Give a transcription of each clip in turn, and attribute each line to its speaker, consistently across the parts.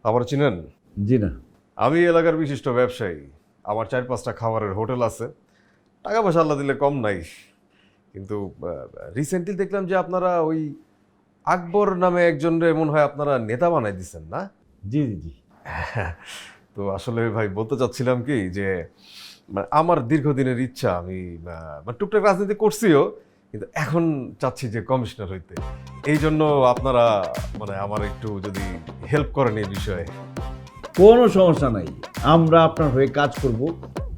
Speaker 1: আমার চিনেন?
Speaker 2: জি না।
Speaker 1: আমি এলাকার বিশিষ্ট ব্যবসায়ী। আমার 4-5টা খাবারের হোটেল আছে। টাকা পয়সা আল্লাহ দিলে কম নাই। কিন্তু রিসেন্টলি দেখলাম যে আপনারা ওই আকবর নামে একজনরে মনে হয় আপনারা নেতা বানাই দিচ্ছেন না?
Speaker 2: জি জি জি।
Speaker 1: তো আসলে ভাই বলতে চাচ্ছিলাম কি যে মানে আমার দীর্ঘদিনের ইচ্ছা, আমি মানে টুকটাক রাজনীতি করছিও, কিন্তু এখন চাচ্ছি যে কমিশনার হইতে। এই জন্য আপনারা মানে আমার একটু যদি হেল্প করেন এই বিষয়ে।
Speaker 2: কোনো সমস্যা নাই, আমরা আপনার হয়ে কাজ করব।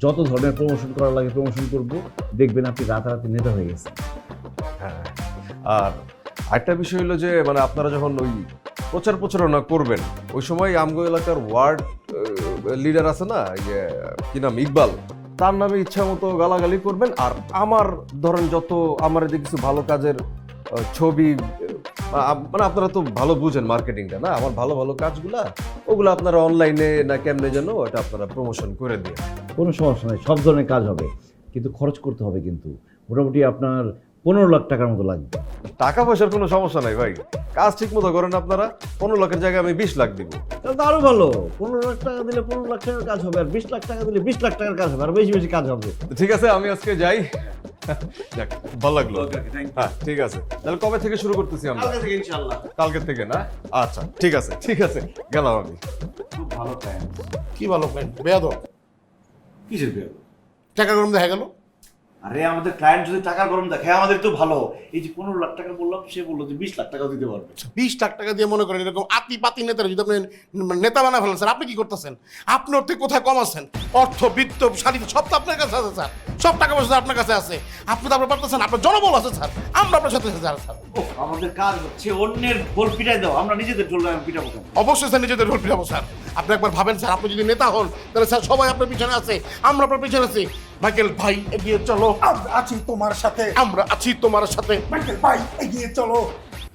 Speaker 2: যত ধরনের প্রমোশন করা লাগে প্রমোশন করব। দেখবেন আপনি রাতারাতি নেতা হয়ে গেছেন।
Speaker 1: হ্যাঁ, আর আরেকটা বিষয় হলো যে মানে আপনারা যখন ওই প্রচারণা করবেন ওই সময় আমগো এলাকার ওয়ার্ড লিডার আছে না, ইয়ে কি নাম, ইকবাল, তার নামে ইচ্ছা মতো গালাগালি করবেন। আর আমার ধরেন যত আমার এদিকে কিছু ভালো কাজের ছবি, মানে আপনারা তো ভালো বুঝেন মার্কেটিংটা না, আমার ভালো ভালো কাজগুলা ওগুলো আপনারা অনলাইনে না কেমনে যেন ওটা আপনারা প্রমোশন করে দিয়ে।
Speaker 2: কোনো সমস্যা নাই, সব ধরনের কাজ হবে, কিন্তু খরচ করতে হবে। কিন্তু মোটামুটি আপনার 15 লাখ টাকার মতো লাগবে।
Speaker 1: টাকা পয়সার কোনো সমস্যা নাই ভাই, কাজ ঠিক মতো করেন আপনারা। 15 লাখের জায়গায় আমি 20 লাখ দিব।
Speaker 2: তাহলে তো আরো ভালো। 15 লাখ টাকা দিলে 15 লাখ টাকার কাজ হবে, আর 20 লাখ টাকা দিলে 20 লাখ টাকার কাজ হবে, আর বেশি বেশি কাজ হবে।
Speaker 1: তো ঠিক আছে, আমি আজকে যাই। যাক, ভালো লাগলো। হ্যাঁ ঠিক আছে, তাহলে কবে থেকে শুরু করতেছি আমরা?
Speaker 2: কালকে থেকে ইনশাআল্লাহ।
Speaker 1: কালকে থেকে না? আচ্ছা ঠিক আছে, ঠিক আছে, গেলাম আমি।
Speaker 2: খুব ভালো প্ল্যান।
Speaker 3: কি ভালো প্ল্যান বেয়াদব,
Speaker 2: কিসের বিয়ে?
Speaker 3: টাকা গরম দেখা গেল।
Speaker 2: আরে আমাদের ক্লায়েন্ট যদি টাকা গরম দেখে আমাদের তো ভালো। এই যে 15 লাখ টাকা বললাম, সে বললো যে 20 লাখ টাকা দিতে পারবে।
Speaker 3: 20 লাখ টাকা দিয়ে মনে করেন এরকম আতি পাতি নেতারা যদি আপনি নেতা বানা ফেলেন স্যার, আপনি কি করতেছেন? আপনি ওর থেকে কোথায় কম আছেন? অর্থ বিত্ত সারিতে সব তো আপনার কাছে আছে স্যার, সব টাকা পয়সা আপনার কাছে আছে। আপনি তো আপনার পারতেছেন, আপনার জনবল আছে স্যার, আমরা আপনার সাথে স্যার।
Speaker 2: আমাদের কাজ হচ্ছে অন্যের ঢোল পিটাই দাও, আমরা নিজেদের ঢোল পিটাবো কেন?
Speaker 3: অবশ্যই স্যার নিজেদের ঢোল পিটাবো স্যার। আপনি একবার ভাবেন স্যার, আপনি যদি নেতা হন তাহলে স্যার সবাই আপনার পিছনে আছে, আমরা আপনার পিছনে আছি। মাইকেল ভাই এগিয়ে চলো,
Speaker 4: আমরা আছি তোমার সাথে।
Speaker 3: আমরা আছি তোমার সাথে।
Speaker 4: মাইকেল ভাই এগিয়ে চলো।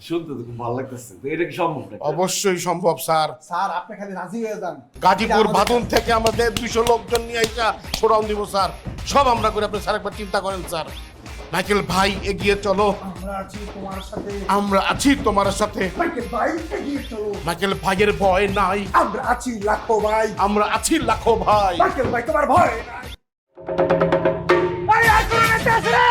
Speaker 2: শুনতে তো খুব ভালো লাগতেছে, তো এটা কি সম্ভব নাকি?
Speaker 3: অবশ্যই সম্ভব স্যার।
Speaker 4: স্যার আপনি খালি রাজি হয়ে যান।
Speaker 3: গাজীপুর বাঁধন থেকে আমাদের 200 লোকজন নিয়ে আইসা শোডাউন দিব স্যার, সব আমরা করে। আপনি স্যার একবার চিন্তা করেন স্যার। মাইকেল ভাই এগিয়ে চলো,
Speaker 4: আমরা আছি তোমার সাথে।
Speaker 3: আমরা আছি তোমার সাথে।
Speaker 4: মাইকেল ভাই এগিয়ে চলো।
Speaker 3: মাইকেল ভাইয়ের ভয় নাই,
Speaker 4: আমরা আছি লাখো ভাই।
Speaker 3: আমরা আছি লাখো ভাই।
Speaker 4: মাইকেল ভাই তোমার ভয় নাই। এই এখন নেতা আছে রে!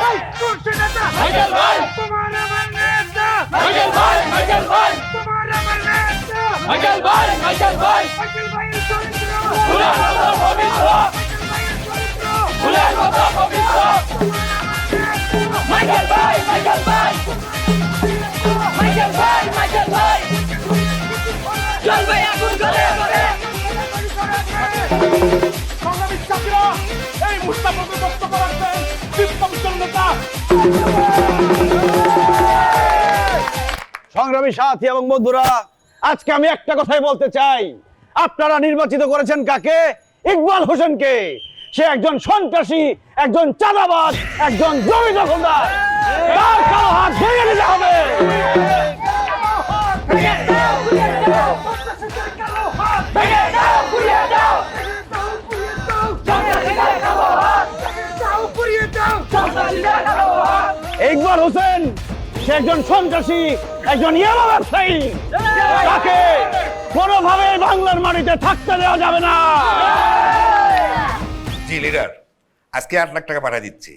Speaker 4: এই কোন নেতা? মাইকেল ভাই তোমার আমার নেতা। মাইকেল ভাই তোমার আমার নেতা। মাইকেল ভাই মাইকেল ভাইয়ের চরিত্র ভুলে কথা পবিত্র। মাইকেল ভাইয়ের চরিত্র ভুলে কথা পবিত্র। মাইকেল ভাই চলবে আগুন করে করে। সংগ্রামী ছাত্ররা এই মুস্তাফাকে বক্তব্য রাখবেন বিপ্লবী নেতা।
Speaker 5: সংগ্রামী সাথী এবং বন্ধুরা, আজকে আমি একটা কথাই বলতে চাই। আপনারা নির্বাচিত করেছেন কাকে? ইকবাল হোসেনকে। সে একজন সন্ত্রাসী, একজন চাঁদাবাজ, একজন জমি দখলদার। তার কালো হাত ভেঙে দিতে হবে। ইকবাল হোসেন সে একজন সন্ত্রাসী, একজন ইয়াবা ব্যবসায়ী। তাকে কোনোভাবে বাংলার মাটিতে থাকতে দেওয়া যাবে না।
Speaker 6: জি লিডার, আজকে 8 লাখ টাকা পাঠিয়ে দিচ্ছি।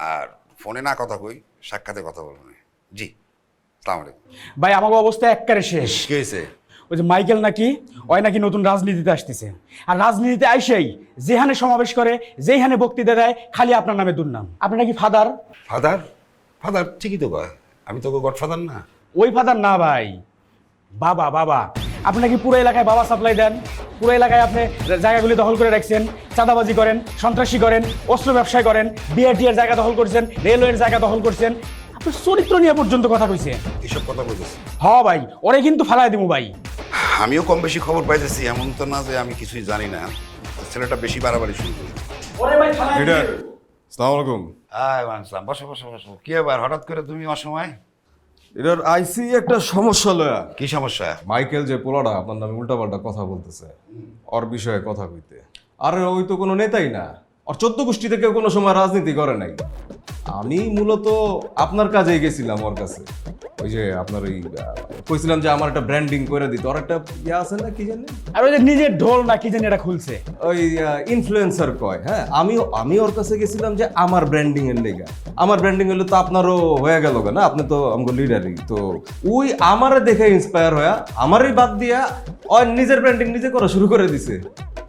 Speaker 6: আর ফোনে না কথা কই, সাক্ষাতে কথা বলবো। জি, আসসালামু আলাইকুম।
Speaker 7: ভাই আমাকে অবস্থা একবারে শেষ।
Speaker 6: কি হয়েছে?
Speaker 7: ওই যে মাইকেল নাকি ওই নাকি নতুন রাজনীতিতে আসতেছে, আর রাজনীতিতে আইসেই যেখানে সমাবেশ করে, যেখানে বক্তৃতা দেয়, খালি আপনার নামে দুর্নাম। আপনি নাকি ফাদার।
Speaker 6: ফাদার? ফাদার ঠিকই তো কয়, আমি তো গডফাদার না।
Speaker 7: ওই ফাদার না ভাই, বাবা। বাবা আপনি নাকি পুরো এলাকায় বাবা সাপ্লাই দেন, পুরো এলাকায় আপনি জায়গাগুলি দখল করে রাখছেন, চাঁদাবাজি করেন, সন্ত্রাসী করেন, অস্ত্র ব্যবসায় করেন, বিআরটিএর জায়গা দখল করছেন, রেলওয়ের জায়গা দখল করছেন। আপনার চরিত্র নিয়ে পর্যন্ত কথা কইছে।
Speaker 6: এসব কথা বলতেছি?
Speaker 7: হ ভাই, ওরে কিন্তু ফালাই দিব ভাই।
Speaker 6: আমিও কম বেশি খবর পাইতেছি, এমন তো না যে আমি কিছুই জানি না। ছেলেটা বেশি বাড়াবাড়ি শুরু করে।
Speaker 1: লিডার, আসসালামু আলাইকুম।
Speaker 6: আসসালাম। বসো বসো বসো। কি ব্যাপার, হঠাৎ করে তুমি অসময়?
Speaker 1: লিডার, আইসি একটা সমস্যা লয়া।
Speaker 6: কি সমস্যা?
Speaker 1: মাইকেল যে পোলাটা আপনার নামে উল্টাপাল্টা কথা বলতেছে, ওর বিষয়ে কথা কইতে। আরে ওই তো কোনো নেতাই না, আর 14 গোষ্ঠীতে কেউ কোনো সময় রাজনীতি করে নাই। আমি মূলত আপনার কাজেই গেছিলাম ওর কাছে। ওই যে আপনার ওই কইছিলাম যে আমার একটা ব্র্যান্ডিং করে দিত, আর একটা ইয়ে আছে না কি জানি,
Speaker 7: আর ওই যে নিজের ঢোল না কি জানি এটা খুলছে।
Speaker 1: ওই ইনফ্লুয়েন্সার কয়। হ্যাঁ, আমি ওর কাছে গেছিলাম যে আমার ব্র্যান্ডিং এর লেগা। আমার ব্র্যান্ডিং হলে তো আপনারও হয়ে গেল না, আপনি তো আমগো লিডারই। তো ওই আমারে দেখে ইন্সপায়ার হয়ে আমারই বাদ দিয়া ওই নিজের ব্র্যান্ডিং নিজে করা শুরু করে দিছে।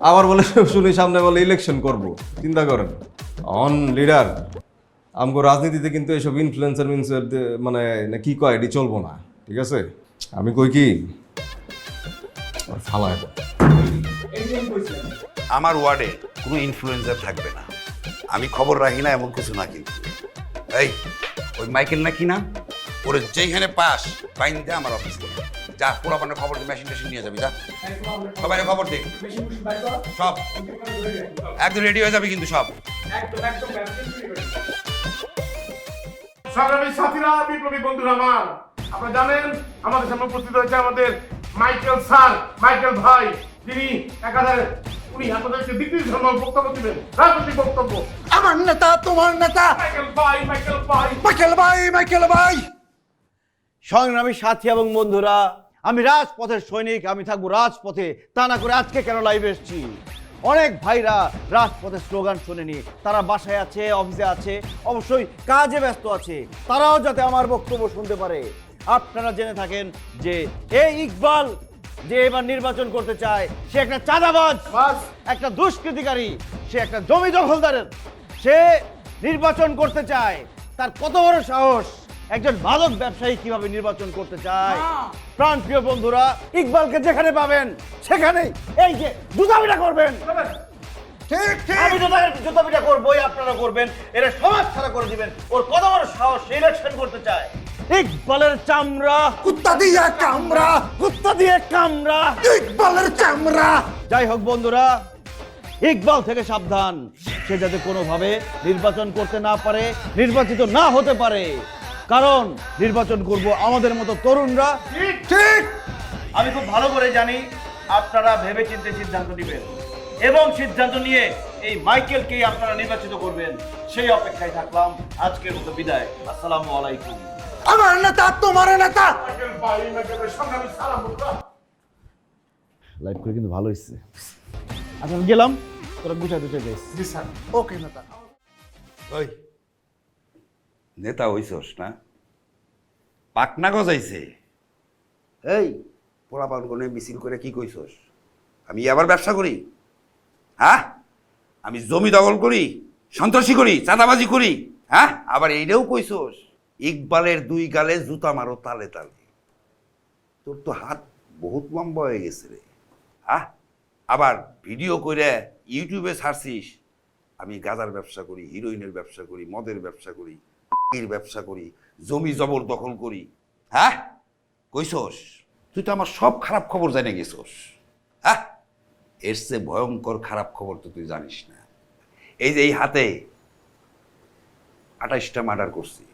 Speaker 1: আবার বলে শুনি সামনে বলে ইলেকশন করব। চিন্তা করেন, অন লিডার। আমগো রাজনীতিতে কিন্তু এসব ইনফ্লুয়েন্সার মানে না কি কয় এটি চলবো না, ঠিক আছে? আমি কই কি ফালায়
Speaker 6: আমার ওয়ার্ডে কোনো ইনফ্লুয়েন্সার থাকবে না। আমি খবর রাখি না এমন কিছু না, কিন্তু এই ওই মাইকেল না কি না, ওরে যেখানে পাস বাইন দে আমার অফিসে যা, পুরো পানের খবর মেশিন টেশিন নিয়ে যাবি, যা সবাই খবর দে, সব একদম রেডি হয়ে যাবে কিন্তু সব।
Speaker 3: সংগ্রামী সাথীরা, বিপ্লবী বন্ধুরা আমার, আপনারা জানেন আমাদের সামনে উপস্থিত হয়েছে আমাদের মাইকেল স্যার, মাইকেল ভাই, যিনি একাধারে উনি আপনাদেরকে দ্বিতীয় বক্তব্য দিবেন, রাজনৈতিক বক্তব্য।
Speaker 5: আমার নেতা তোমার নেতা
Speaker 3: মাইকেল ভাই, মাইকেল ভাই,
Speaker 5: মাইকেল ভাই, মাইকেল ভাই। সংগ্রামী সাথী এবং বন্ধুরা, আমি রাজপথের সৈনিক, আমি থাকবো রাজপথে। তা না করে আজকে কেন লাইভে এসেছি? অনেক ভাইরা রাজপথের স্লোগান শোনেনি, তারা বাসায় আছে, অফিসে আছে, অবশ্যই কাজে ব্যস্ত আছে, তারাও যাতে আমার বক্তব্য শুনতে পারে। আপনারা জেনে থাকেন যে এই ইকবাল যে এবার নির্বাচন করতে চায়, সে একটা চাঁদাবাজ, একটা দুষ্কৃতিকারী, সে একটা জমি দখলদারের। সে নির্বাচন করতে চায়, তার কত বড় সাহস! একজন মাদক ব্যবসায়ী কিভাবে নির্বাচন করতে চায়? প্রাণপ্রিয় বন্ধুরা, ইকবালকে যেখানে পাবেন সেখানেই এই যে জুতাপিটা করবেন। ঠিক ঠিক, আমি জুতাপিটা করবোই, আপনারা করবেন। এরা সমাজ ছাড়া করে দিবেন। ওর কত বড় সাহস, সে ইলেকশন করতে চায়। ইকবালের চামড়া কুত্তা দিয়ে কামড়া, কুত্তা দিয়ে কামড়া, ইকবালের চামড়া। যাই হোক বন্ধুরা, ইকবাল থেকে সাবধান, সে যাতে কোনোভাবে নির্বাচন করতে না পারে, নির্বাচিত না হতে পারে। কারণ নির্বাচন করব আমাদের মতো তরুণরা। ঠিক, আমি খুব ভালো করে জানি আপনারা ভেবেচিন্তে সিদ্ধান্ত নেবেন এবং সিদ্ধান্ত নিয়ে এই মাইকেলকেই আপনারা নির্বাচিত করবেন। সেই অপেক্ষায় থাকলাম। আজকের মতো বিদায়। আসসালামু আলাইকুম। আমার নেতা তোমার নেতা।
Speaker 3: মাইকেল ভাই, মাইকেল ভাই, সংগ্রামী সালাম বন্ধুরা।
Speaker 2: লাইভ করে কিন্তু ভালো হয়েছে। আচ্ছা আমি গেলাম, তোরা গুছাতে চাই।
Speaker 3: জি স্যার, ওকে নেতা।
Speaker 6: ওই নেতা হইছস না, পাকনা গজাইছে। এই পোলাপান কোনে মিছিল করে কি কইছস? আমি আবার ব্যবসা করি? হ্যাঁ, আমি জমি দখল করি, সন্ত্রাসী করি, চাঁদাবাজি করি? হ্যাঁ, আবার এইটাও কইছস? ইকবালের দুই গালে জুতা মারো তালে তালে। তোর তো হাত বহুত লম্বা হয়ে গেছে রে। হ্যাঁ, আবার ভিডিও করে ইউটিউবে ছাড়ছিস আমি গাঁজার ব্যবসা করি, হিরোইনের ব্যবসা করি, মদের ব্যবসা করি, ব্যবসা করি, জমি জবর দখল করি। হ্যাঁ কইছস? তুই তো আমার সব খারাপ খবর জেনে গেছস। হ্যাঁ, এর চেয়ে ভয়ঙ্কর খারাপ খবর তো তুই জানিস না। এই যে এই হাতে 28টা মার্ডার করছি,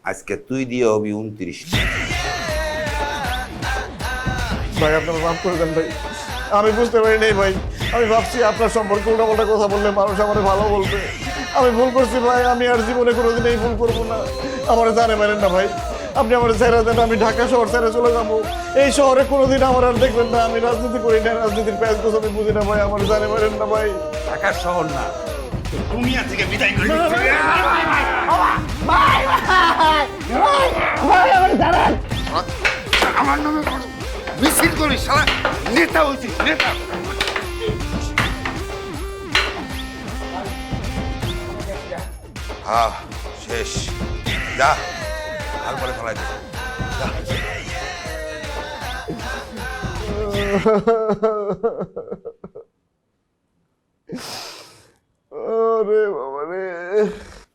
Speaker 6: আজকে তুই দিয়ে হবি 29টা।
Speaker 5: ভাই আপনার মাফ করে দেন ভাই, আমি বুঝতে পারি নাই ভাই। আমি ভাবছি আপনার সম্পর্কে উল্টাপাল্টা কথা বললে মানুষ আমার ভালো বলবে। আমি ভুল করছি ভাই, আমি আর জীবনে কোনোদিন এই ভুল করবো না। আমার জানে মানেন না ভাই, আপনি আমার ছেড়ে দেন, আমি ঢাকা শহর ছেড়ে চলে যাবো। এই শহরে কোনোদিন আমার আর দেখবেন না। আমি রাজনীতি করি না, রাজনীতির প্যাঁচ গোছ আমি বুঝি না ভাই, আমার জানে মানেন না ভাই।
Speaker 6: ঢাকার শহর না, দুনিয়া থেকে বিদায় করে দিচ্ছি। আমার নামে মিছিল করিস, শালা নেতা হইছিস, নেতা। হ্যাঁ শেষ, যা আর পরে ফেলাই দে, যা।
Speaker 5: আরে বাবা রে।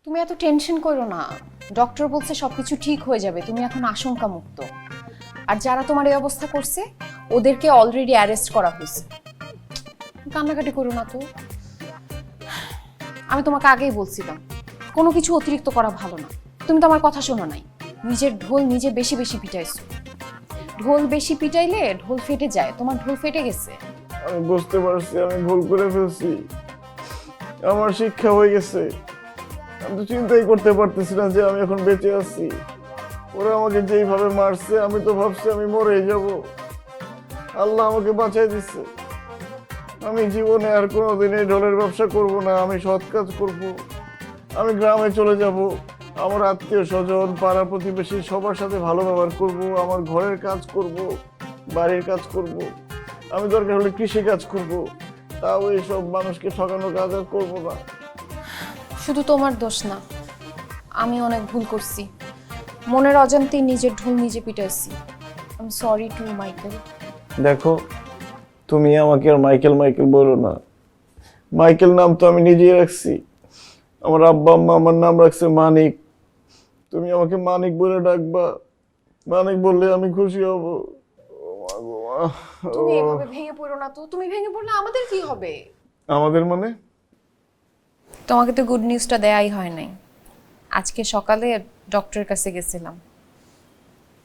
Speaker 8: তুমি এত টেনশন করো না, ডক্টর বলছে সবকিছু ঠিক হয়ে যাবে, তুমি এখন আশঙ্কা মুক্ত। আর যারা তোমার এই অবস্থা করছে ওদেরকে অলরেডি অ্যারেস্ট করা হয়েছে। কান্নাকাটি করো না তো। আমি তোমাকে আগেই বলছিলাম কোনো কিছু অতিরিক্ত করা ভালো না। তুমি তো আমার কথা শোনো নাই, নিজের ঢোল নিজে বেশি বেশি পিটাইছো। ঢোল বেশি পিটাইলে ঢোল ফেটে যায়, তোমার ঢোল ফেটে গেছে।
Speaker 5: আমি বুঝতে পারছি আমি ভুল করে ফেলছি।
Speaker 9: আমার শিক্ষা হয়ে গেছে। আমি তো চিন্তাই করতে পারতেছি না যে আমি এখন বেঁচে আছি। ওরা আমাকে যেইভাবে মারছে আমি তো ভাবছি আমি মরেই যাব। আল্লাহ আমাকে বাঁচাই দিচ্ছে। আমি জীবনে আর কোনোদিন এই ঢোলের ব্যবসা করব না। আমি সৎ কাজ করব। আমি গ্রামে চলে যাব। আমার আত্মীয় স্বজন পাড়া প্রতিবেশী সবার সাথে ভালো ব্যবহার করব। আমার ঘরের কাজ করব, বাড়ির কাজ করব। আমি দরকার হলে কৃষি কাজ করব। তাও এইসব মানুষকে ঠকানোর কাজ আর করবো না।
Speaker 8: শুধু তোমার দোষ না, আমি অনেক ভুল করছি। মনের অজান্তেই নিজের ঢোল নিজে পিটাইছি। I am sorry to Michael.
Speaker 9: দেখো, তুমি আমাকে আর মাইকেল মাইকেল বলো না। মাইকেল নাম তো আমি নিজেই রাখছি। আমার আব্বা আম্মা আমার নাম রাখছে মানিক। তুমি আমাকে মানিক বলে ডাকবা। মানিক বললে আমি খুশি হব। ও মা গো মা।
Speaker 8: তুমি এভাবে ভেঙে পড়ো না তো। তুমি ভেঙে পড়লে আমাদের কি হবে?
Speaker 9: আমাদের মানে?
Speaker 8: তোমাকে তো গুড নিউজটা দেয়াই হয় নাই। আজকে সকালে ডক্টরের কাছে গেছিলাম,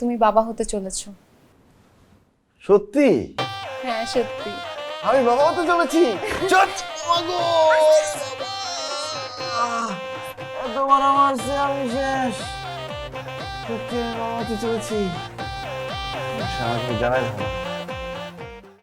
Speaker 8: তুমি বাবা হতে চলেছো।
Speaker 9: সত্যি?
Speaker 8: হ্যাঁ সত্যি।
Speaker 9: আমি বাবা হতে চলেছি। এতবার মারছে, আমি শেষ। সত্যি আমি বাবা হতে চলেছি। জানাই ভালো।